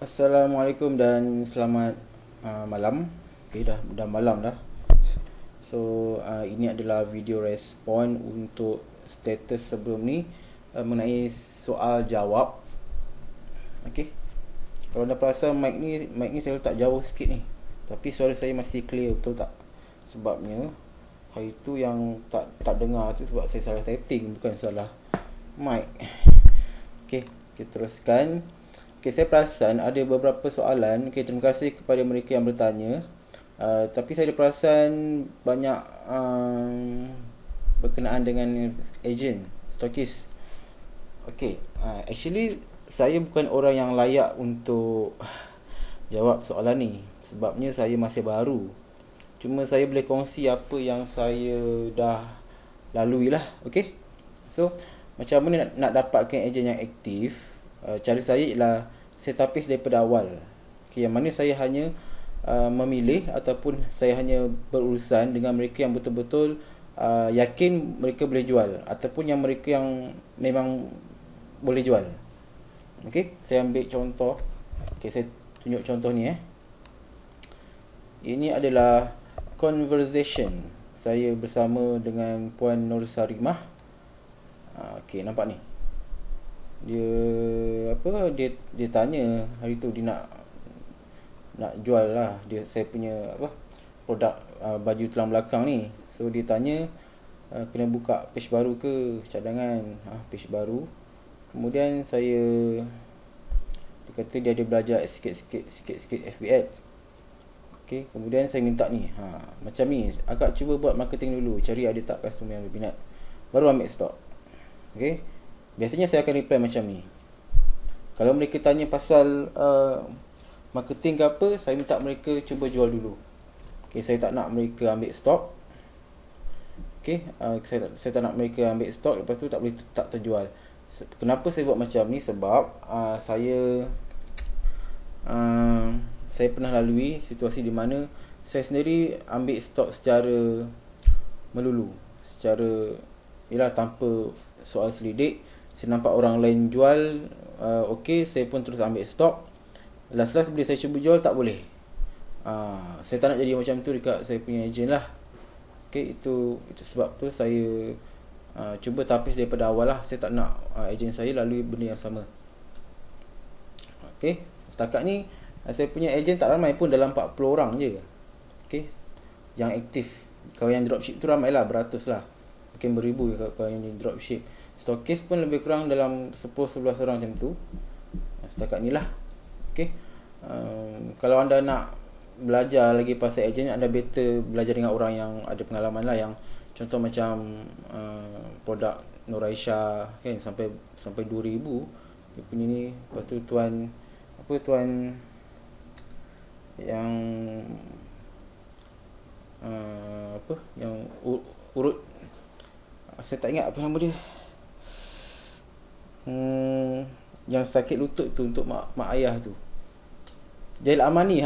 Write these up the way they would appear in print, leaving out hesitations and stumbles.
Assalamualaikum dan selamat malam. Okay, dah malam dah. So ini adalah video respon untuk status sebelum ni mengenai soal jawab. Okay. Kalau anda perasan mic ni saya letak jauh sikit ni. Tapi suara saya masih clear, betul tak? Sebabnya hari tu yang tak dengar tu sebab saya salah setting, bukan salah mic. Okay, kita teruskan. Okay, saya perasan ada beberapa soalan. Okay, terima kasih kepada mereka yang bertanya. Tapi saya ada perasan banyak berkenaan dengan agent, stokis. Okay, actually saya bukan orang yang layak untuk jawab soalan ni. Sebabnya saya masih baru. Cuma saya boleh kongsi apa yang saya dah lalui lah. Okay. So macam mana nak dapatkan ejen yang aktif? Cara saya ialah saya tapis daripada awal. Okay, yang mana saya hanya memilih ataupun saya hanya berurusan dengan mereka yang betul-betul yakin mereka boleh jual, ataupun yang mereka yang memang boleh jual. Okay, saya ambil contoh. Okay, saya tunjuk contoh ni. Ini adalah conversation saya bersama dengan Puan Nur Sarimah. Okay, nampak ni. Dia tanya hari tu dia nak jual lah saya punya produk baju tulang belakang ni. So dia tanya kena buka page baru ke cadangan. Page baru. Kemudian dia kata dia ada belajar sikit-sikit FB Ads. Okay, kemudian saya minta ni, macam ni, akak cuba buat marketing dulu, cari ada tak customer yang berminat, baru ambil stok. Okay, biasanya saya akan reply macam ni. Kalau mereka tanya pasal marketing ke apa, saya minta mereka cuba jual dulu. Okay, saya tak nak mereka ambil stok. Okay, saya tak nak mereka ambil stok, lepas tu tak terjual. Kenapa saya buat macam ni? Sebab saya pernah lalui situasi di mana saya sendiri ambil stok secara melulu, secara tanpa soal selidik. Saya nampak orang lain jual, okey, saya pun terus ambil stok. Last bila saya cuba jual, tak boleh. Saya tak nak jadi macam tu dekat saya punya ejen lah. Okey, itu sebab tu saya cuba tapis daripada awal lah. Saya tak nak ejen saya lalui benda yang sama. Okey, setakat ni saya punya ejen tak ramai pun, dalam 40 orang je. Okey, yang aktif. Kalau yang dropship tu ramai lah, beratus lah, mungkin beribu kalau yang dropship. Stokis pun lebih kurang dalam 10-11 orang macam tu. Setakat ni lah. Okey, kalau anda nak belajar lagi pasal ejen, anda better belajar dengan orang yang ada pengalaman lah. Yang contoh macam produk Nur Aisyah kan, sampai 2,000 dia punya ni. Lepas tu tuan yang yang urut, saya tak ingat apa nama dia, yang sakit lutut tu untuk mak ayah tu, Jail Amani.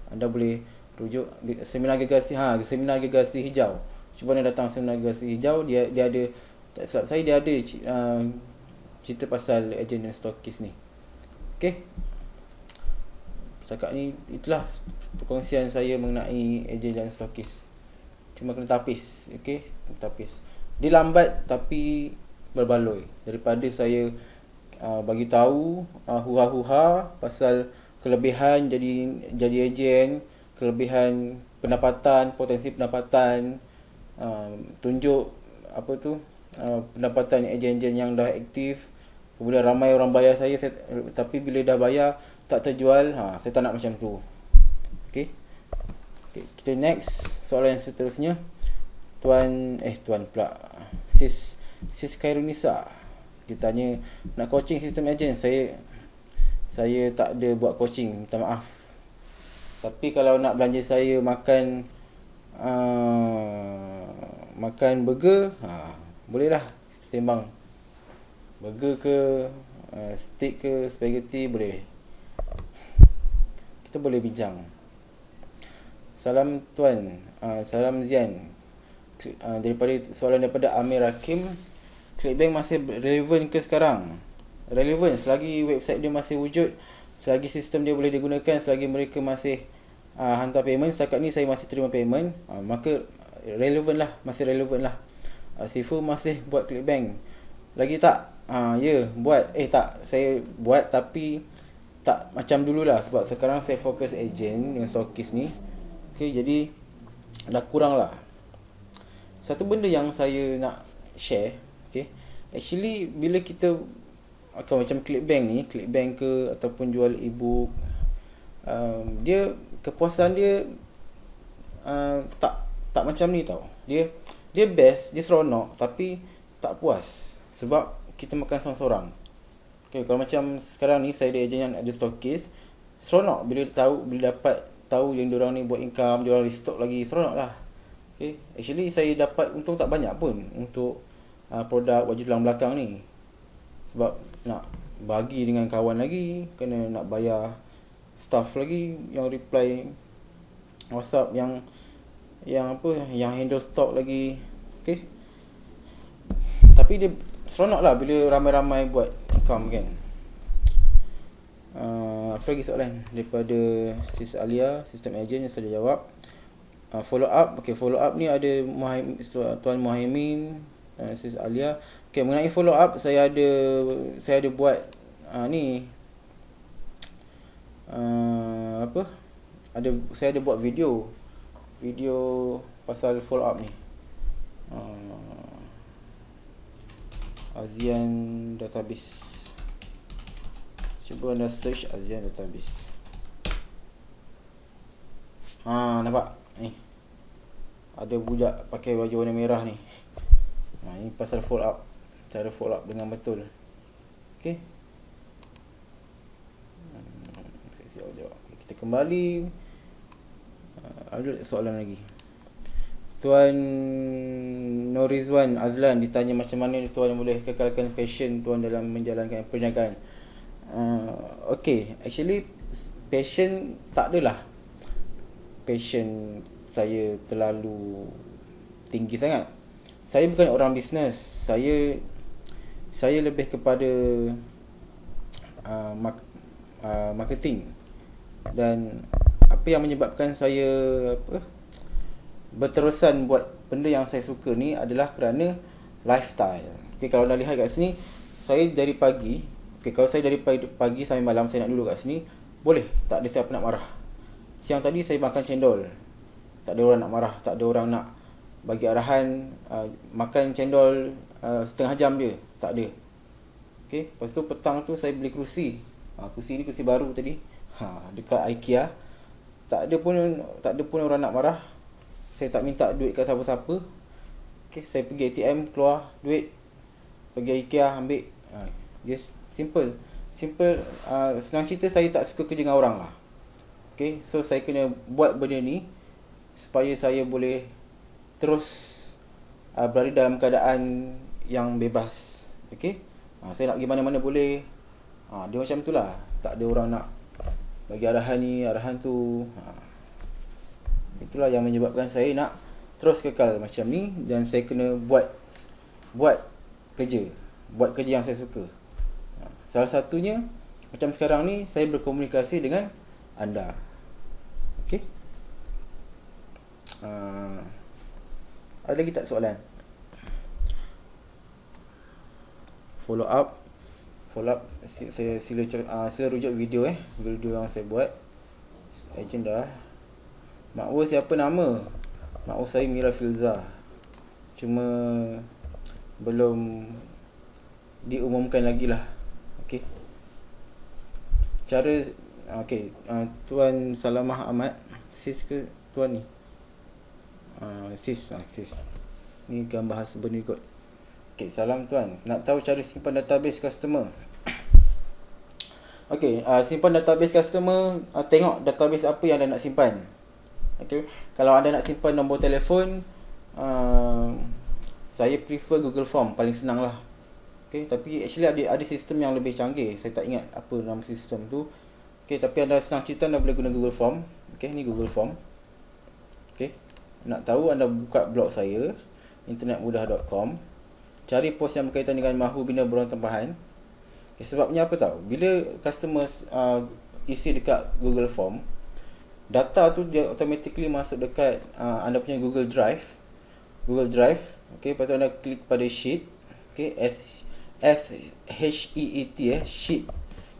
Anda boleh rujuk seminar gergasi hijau. Cuba anda datang seminar gergasi hijau, dia ada, tak silap saya, dia ada cerita pasal ejen dan stokis ni. Okey, setakat ni itulah perkongsian saya mengenai ejen dan stokis. Cuma kena tapis. Okey, tapis. Dia lambat tapi berbaloi daripada saya bagi tahu huha-huha pasal kelebihan jadi ejen, kelebihan pendapatan, potensi pendapatan, tunjuk pendapatan ejen-ejen yang dah aktif. Kemudian ramai orang bayar saya, tapi bila dah bayar tak terjual. Saya tak nak macam tu. Okey. Kita next soalan yang seterusnya. Tuan pula, Sis Khairunisa, dia tanya nak coaching sistem ejen. Saya tak ada buat coaching, minta maaf. Tapi kalau nak belanja saya makan burger, boleh lah, setimbang burger ke steak ke spaghetti, boleh. Kita boleh bincang. Salam tuan, salam Zian. Soalan daripada Amir Hakim, Clickbank masih relevan ke sekarang? relevan, selagi website dia masih wujud, selagi sistem dia boleh digunakan, selagi mereka masih hantar payment. Setakat ni saya masih terima payment, maka relevan lah, masih relevan lah. Sifu masih buat ClickBank lagi tak? Ya, buat. Tak, saya buat tapi tak macam dulu lah, sebab sekarang saya fokus agent dengan stockist ni. Okay, jadi dah kurang lah. Satu benda yang saya nak share, okay, actually bila kita macam ClickBank ni, ClickBank ke ataupun jual ebook, dia kepuasan dia tak macam ni tau. Dia best, dia seronok, tapi tak puas sebab kita makan seorang-seorang. Okay, kalau macam sekarang ni saya ada agent yang ada stockist, seronok bila dapat tahu yang diorang ni buat income, diorang restock lagi, seronok lah. Okay, actually saya dapat untung tak banyak pun untuk produk baju tulang belakang ni, sebab nak bagi dengan kawan lagi, kena nak bayar staff lagi yang reply WhatsApp, yang handle stock lagi. Okay, tapi dia seronok lah bila ramai-ramai buat income kan. Apa lagi soalan daripada Sis Alia, sistem agent yang saya jawab. Follow up. Okay, follow up ni ada Tuan Muhaimin, Sis Alia. Okay, mengenai follow up, saya ada buat saya ada buat video pasal follow up ni. ASEAN Database. Cuba anda search ASEAN Database. Nampak? Ni. Ada budak pakai baju warna merah ni. Ini pasal follow up. Cara follow up dengan betul. Okay. Saya siap jawab. Kita kembali. Ada soalan lagi. Tuan Norizwan Azlan ditanya macam mana tuan boleh kekalkan passion tuan dalam menjalankan perniagaan. Okay, actually passion tak adalah. Passion saya terlalu tinggi sangat. Saya bukan orang bisnes. Saya lebih kepada marketing. Dan apa yang menyebabkan saya berterusan buat benda yang saya suka ni adalah kerana lifestyle. Okay, kalau anda lihat kat sini, saya dari pagi, kalau saya dari pagi sampai malam saya nak duduk kat sini, boleh, tak ada siapa nak marah. Siang tadi saya makan cendol, tak ada orang nak marah, tak ada orang nak bagi arahan. Makan cendol setengah jam je, tak ada. Okay, lepas tu petang tu saya beli kerusi. Kerusi ni kerusi baru tadi, dekat IKEA. Tak ada pun orang nak marah. Saya tak minta duit kat siapa-siapa. Okay, saya pergi ATM, keluar duit, pergi IKEA, ambil. Just simple. Senang cerita, saya tak suka kerja dengan orang lah. Okay, so saya kena buat benda ni supaya saya boleh terus berada dalam keadaan yang bebas. Okay, saya nak pergi mana-mana boleh. Dia macam tu lah. Tak ada orang nak bagi arahan ni, arahan tu. Itulah yang menyebabkan saya nak terus kekal macam ni. Dan saya kena buat kerja yang saya suka. Salah satunya macam sekarang ni, saya berkomunikasi dengan anda. Okay, ada lagi tak soalan? Follow up, sila rujuk video yang saya buat. Agenda. Makwa siapa nama? Makwa saya Mira Filza. Cuma belum diumumkan lagi lah. Okay. Tuan Salamah Ahmad. Sis ke tuan ni? Sis. Ni gambar husband ni kot. Okay, salam tuan. Nak tahu cara simpan database customer. Okay, simpan database customer. Tengok database apa yang anda nak simpan. Okay, kalau anda nak simpan nombor telefon, saya prefer Google Form, paling senang lah. Okay, tapi actually ada sistem yang lebih canggih. Saya tak ingat apa nama sistem tu. Okay, tapi anda senang cerita, anda boleh guna Google Form. Okay, ni Google Form. Okay, nak tahu, anda buka blog saya, internetmudah.com. Cari post yang berkaitan dengan mahu bina borang tempahan. Sebabnya apa tahu? Bila customers isi dekat Google Form, data tu dia automatically masuk dekat anda punya Google Drive. Google Drive. Okey, lepas tu anda klik pada sheet. Okey, SHEET sheet.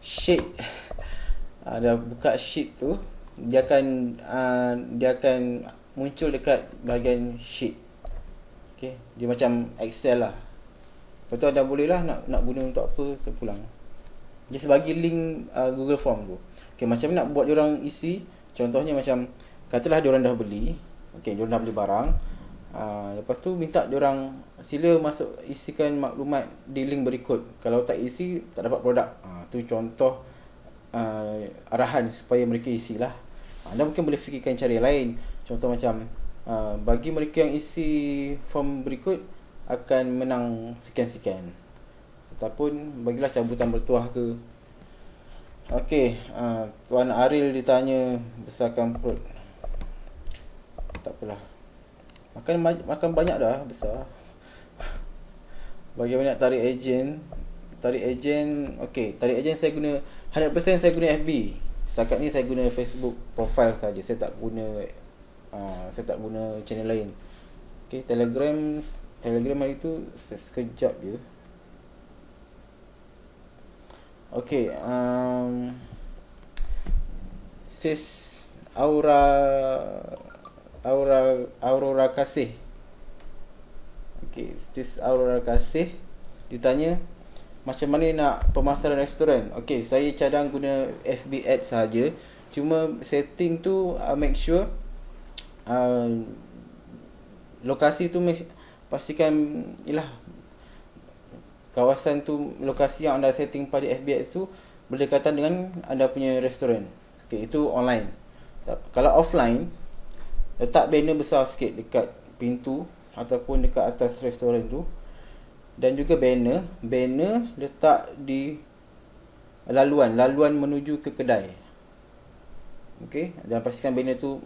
Sheet. Dah buka sheet tu, dia akan muncul dekat bahagian sheet. Okey, dia macam Excel lah. Lepas tu anda boleh lah nak guna untuk apa sepulang. Just bagi link Google Form tu. Okay, macam mana nak buat diorang isi. Contohnya macam, katalah diorang dah beli. Okay, diorang dah beli barang. Lepas tu minta diorang sila masuk isikan maklumat di link berikut. Kalau tak isi, tak dapat produk. Tu contoh arahan supaya mereka isilah. Anda mungkin boleh fikirkan cara yang lain. Contoh macam, bagi mereka yang isi form berikut akan menang sekian-sekian, ataupun bagilah cabutan bertuah ke. Okey, Tuan Aril ditanya besarkan perut. Tak apalah, makan banyak dah besar. Bagaimana nak tarik ejen? Okey, tarik ejen saya guna 100% saya guna FB. Setakat ni saya guna Facebook profile saja. Saya tak guna channel lain. Okey, Telegram hari tu sekejap je. Okey, sis Aurora Kasih. Okey, sis Aurora Kasih ditanya macam mana nak pemasaran restoran. Okey, saya cadang guna FB Ads saja. Cuma setting tu make sure lokasi tu pastikan ialah kawasan tu, lokasi yang anda setting pada FB Ads tu berdekatan dengan anda punya restoran. Okey, itu online. Kalau offline, letak banner besar sikit dekat pintu ataupun dekat atas restoran tu. Dan juga banner letak di laluan menuju ke kedai. Okey, dan pastikan banner tu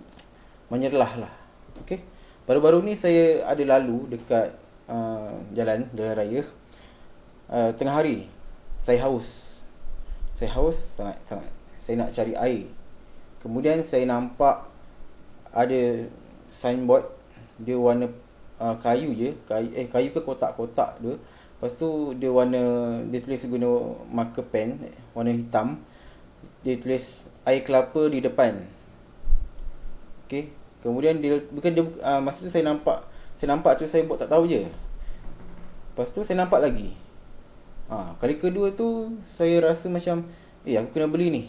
menyerlah lah. Okey. Baru-baru ni saya ada lalu dekat jalan raya. Tengah hari saya haus sangat. Saya nak cari air. Kemudian saya nampak ada signboard, dia warna kayu je, kayu ke kotak-kotak dia. Lepas tu dia tulis guna marker pen warna hitam. Dia tulis air kelapa di depan. Okey, kemudian masa tu saya nampak tu, saya buat tak tahu je. Lepas tu saya nampak lagi. Kali kedua tu saya rasa macam aku kena beli ni.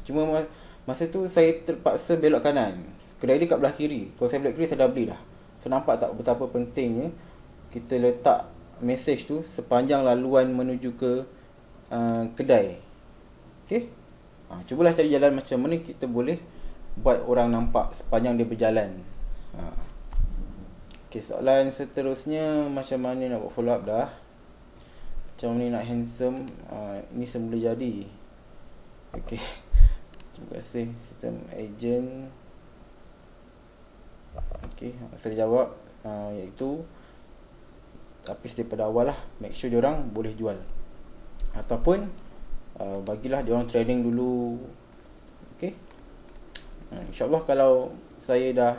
Cuma masa tu saya terpaksa belok kanan. Kedai dia kat belah kiri. Kalau saya belok kiri, saya dah beli dah. So nampak tak betapa pentingnya kita letak message tu sepanjang laluan menuju ke kedai. Okey. Cubalah cari jalan macam mana kita boleh buat orang nampak sepanjang dia berjalan. Okey, soalan seterusnya, macam mana nak buat follow up dah. Macam mana nak handsome, ini semula jadi. Okey. Terima kasih sistem agent. Okey, saya jawab iaitu tapis daripada awal lah. Make sure diorang boleh jual. Ataupun bagilah diorang training dulu. Okey. InsyaAllah kalau saya dah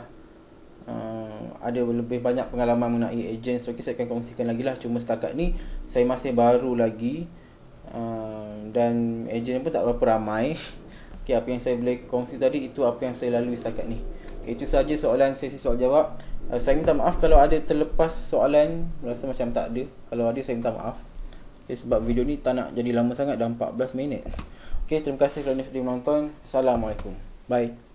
ada lebih banyak pengalaman mengenai agent, okay, saya akan kongsikan lagi lah. Cuma setakat ni saya masih baru lagi, dan agent pun tak berapa ramai. Okay, apa yang saya boleh kongsi tadi, itu apa yang saya lalui setakat ni. Okay, itu saja soalan sesi soal jawab. Saya minta maaf kalau ada terlepas soalan, rasa macam tak ada. Kalau ada, saya minta maaf. Okay, sebab video ni tak nak jadi lama sangat, dah 14 minit. Okay, terima kasih kerana sudah menonton. Assalamualaikum. Bye.